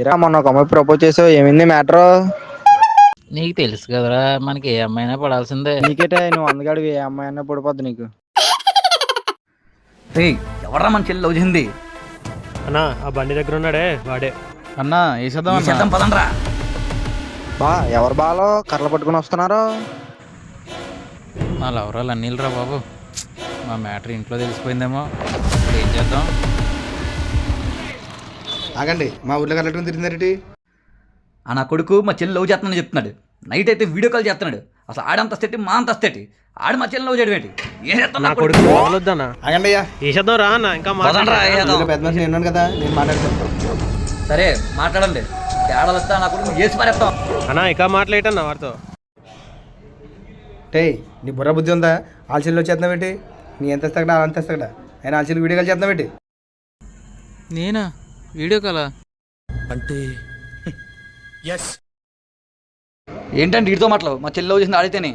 ఏరా మొన్న ఒక అమ్మాయి ప్రపోజ్ చేసావు, ఏమైంది మ్యాటర్? నీకు తెలుసు కదరా, మనకి ఏ అమ్మాయినా పడాల్సిందే. నీకేటే నువ్వు అందగాడివి, ఏ అమ్మాయి అన్నా పడిపోద్ది నీకు. ఎవర్రా మన చెల్లి లవ్ చేసింది? అన్నా ఆ బండి దగ్గర ఉన్నాడే వాడే. అన్నా చేద్దాం పదండ్రా. బా ఎవరు బాలో కర్రలు పట్టుకుని వస్తున్నారు? మా లవరాలు అన్నీలరా బాబు. మా మ్యాటర్ ఇంట్లో తెలిసిపోయిందేమో, ఇప్పుడు ఏం చేద్దాం? ఆగండి, మా ఊర్లో కరెక్ట్గా తిరిగిందరేటి? ఆ నా కొడుకు మా చెల్లి లవ్ చేస్తున్నాను చెప్తున్నాడు. నైట్ అయితే వీడియో కాల్ చేస్తున్నాడు. అసలు ఆడంత స్థితి మా అంత స్థితి. ఆడు మా చెల్లి లవ్ చేయడం ఏంటి? ఏం చేస్తాను నా కొడుకు వదలొద్దన్నా. ఆగండి అయ్యా, వేసేద్దాం రా అన్న, ఇంకా పదండ్రా, ఊర్లో పెద్ద మనిషి నేను ఉన్నాను కదా, నేను మాట్లాడతాను. సరే మాట్లాడండి. తేడాలు వస్తా నా కొడుకు చేసి పారేస్తాం. అన్నా ఇంకా మాట్లాడటన్నా వాడితో. టే నీ బుర్ర బుద్ధి ఉందా? ఆల్చెల్లి వచ్చేస్తున్నావు ఏంటి? నీ ఎంత ఇస్తాడా అలా అంత ఇస్తాడా? ఆయన ఆల్చెల్లి వీడియో కాల్ చేస్తున్నావు ఏంటి? నేనా వీడియో కాలా? ఏంటంటే వీడితో మాట్లాడు. మా చెల్లి లవ్ చేసింది ఆడితేనే.